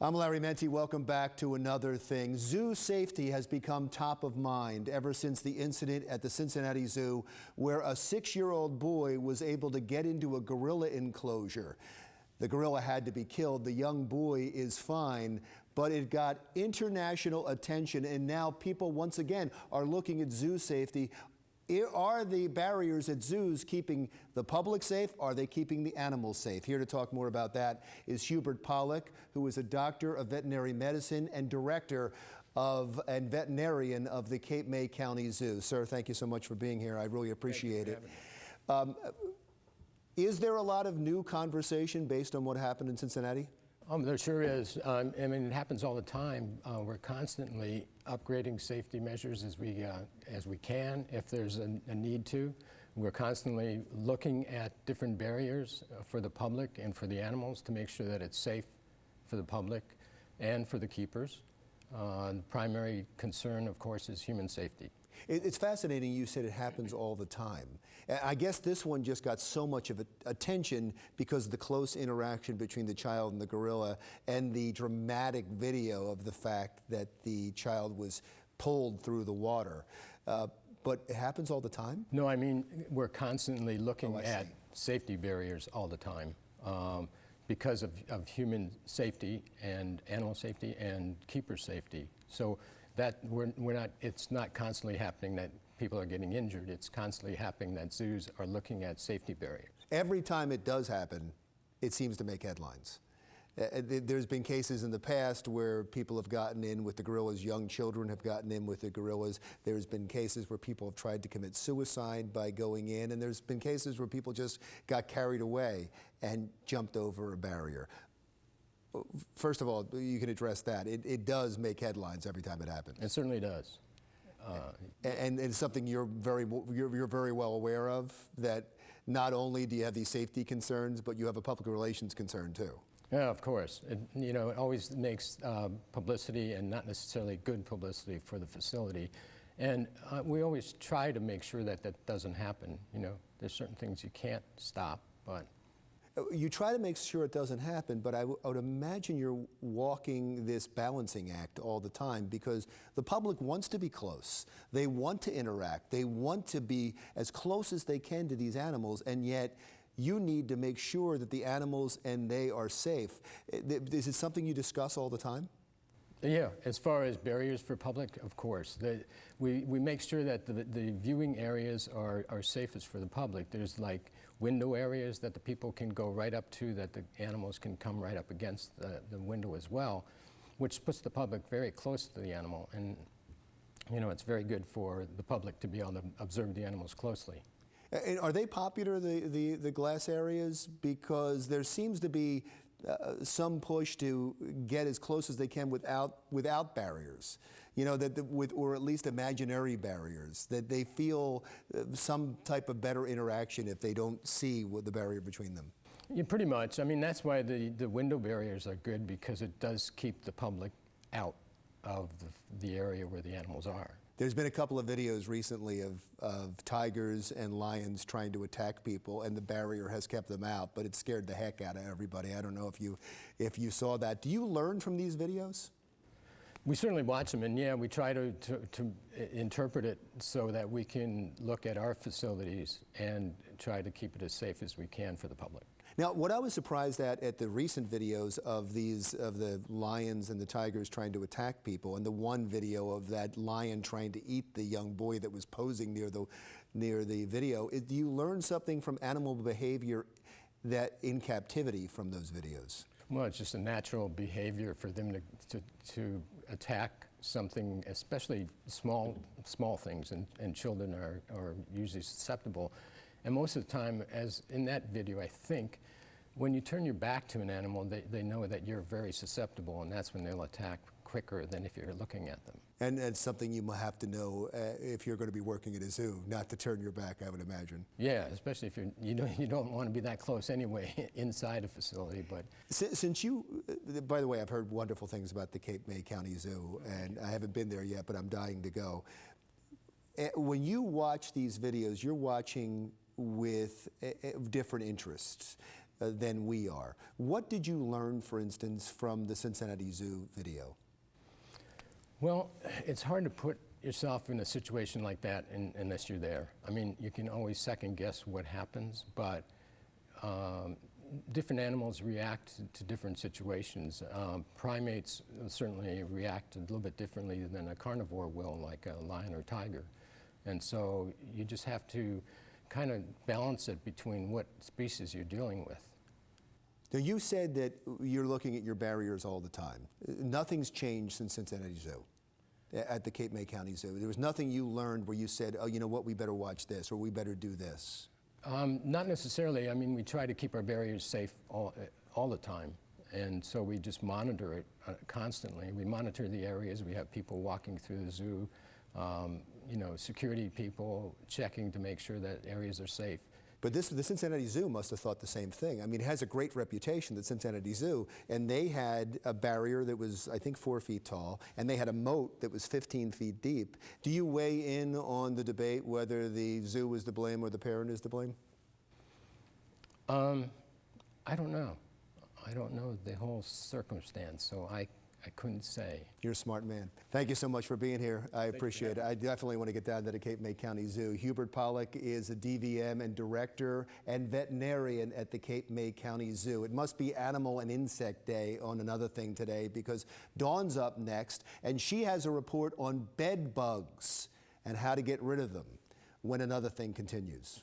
I'm Larry Menti. Welcome back to another thing. Zoo safety has become top of mind ever since the incident at the Cincinnati Zoo where a 6-year-old boy was able to get into a gorilla enclosure. The gorilla had to be killed. The young boy is fine, but it got international attention, and now people once again are looking at zoo safety. Are the barriers at zoos keeping the public safe? Are they keeping the animals safe? Here to talk more about that is Hubert Paluch, who is a doctor of veterinary medicine and director and veterinarian of the Cape May County Zoo. Sir, thank you so much for being here. I really appreciate it. Is there a lot of new conversation based on what happened in Cincinnati? There sure is. I mean, it happens all the time. We're constantly upgrading safety measures as we can, if there's a need to. We're constantly looking at different barriers for the public and for the animals to make sure that it's safe for the public and for the keepers. The primary concern, of course, is human safety. It's fascinating you said it happens all the time. I guess this one just got so much of attention because of the close interaction between the child and the gorilla and the dramatic video of the fact that the child was pulled through the water. But it happens all the time? No, I mean, we're constantly looking at safety barriers all the time because of human safety and animal safety and keeper safety. So that it's not constantly happening that people are getting injured. It's constantly happening that zoos are looking at safety barriers. Every time it does happen, it seems to make headlines. There's been cases in the past where people have gotten in with the gorillas, young children have gotten in with the gorillas. There's been cases where people have tried to commit suicide by going in, and there's been cases where people just got carried away and jumped over a barrier. First of all, you can address that. It does make headlines every time it happens. It certainly does. And it's something you're very well aware of, that not only do you have these safety concerns, but you have a public relations concern too. Yeah, of course. It always makes publicity, and not necessarily good publicity, for the facility. And we always try to make sure that that doesn't happen. There's certain things you can't stop, but you try to make sure it doesn't happen, but I would imagine you're walking this balancing act all the time because the public wants to be close. They want to interact. They want to be as close as they can to these animals, and yet you need to make sure that the animals and they are safe. Is it something you discuss all the time? Yeah, as far as barriers for public, of course. We make sure that the viewing areas are safest for the public. There's like window areas that the people can go right up to, that the animals can come right up against the window as well, which puts the public very close to the animal. And it's very good for the public to be able to observe the animals closely. And are they popular, the glass areas? Because there seems to be some push to get as close as they can without barriers, or at least imaginary barriers, that they feel some type of better interaction if they don't see the barrier between them. Yeah, pretty much. I mean, that's why the window barriers are good, because it does keep the public out of the area where the animals are. There's been a couple of videos recently of tigers and lions trying to attack people, and the barrier has kept them out, but it scared the heck out of everybody. I don't know if you saw that. Do you learn from these videos? We certainly watch them, and yeah, we try to interpret it so that we can look at our facilities and try to keep it as safe as we can for the public. Now, what I was surprised at the recent videos of the lions and the tigers trying to attack people, and the one video of that lion trying to eat the young boy that was posing near the video, do you learn something from animal behavior that in captivity from those videos? Well, it's just a natural behavior for them to attack something, especially small things, and children are usually susceptible. And most of the time, as in that video, I think, when you turn your back to an animal, they know that you're very susceptible, and that's when they'll attack quicker than if you're looking at them. And it's something you have to know if you're going to be working at a zoo, not to turn your back, I would imagine. Yeah, especially if you don't want to be that close anyway inside a facility. But since you, by the way, I've heard wonderful things about the Cape May County Zoo, and I haven't been there yet, but I'm dying to go. When you watch these videos, you're watching with different interests. than we are. What did you learn, for instance, from the Cincinnati Zoo video? Well, it's hard to put yourself in a situation like that unless you're there. I mean, you can always second guess what happens, but different animals react to different situations. Primates certainly react a little bit differently than a carnivore will, like a lion or tiger. And so you just have to kind of balance it between what species you're dealing with. Now, you said that you're looking at your barriers all the time. Nothing's changed since Cincinnati Zoo, at the Cape May County Zoo. There was nothing you learned where you said, oh, you know what, we better watch this, or we better do this. Not necessarily. I mean, we try to keep our barriers safe all the time. And so we just monitor it constantly. We monitor the areas. We have people walking through the zoo, you know, security people checking to make sure that areas are safe. But the Cincinnati Zoo must have thought the same thing. I mean, it has a great reputation, the Cincinnati Zoo, and they had a barrier that was, I think, 4 feet tall, and they had a moat that was 15 feet deep. Do you weigh in on the debate whether the zoo is to blame or the parent is to blame? I don't know. I don't know the whole circumstance, so I couldn't say. You're a smart man. Thank you so much for being here. I appreciate it. I definitely want to get down to the Cape May County Zoo. Hubert Paluch is a DVM and director and veterinarian at the Cape May County Zoo. It must be Animal and Insect Day on Another Thing today, because Dawn's up next, and she has a report on bed bugs and how to get rid of them when Another Thing continues.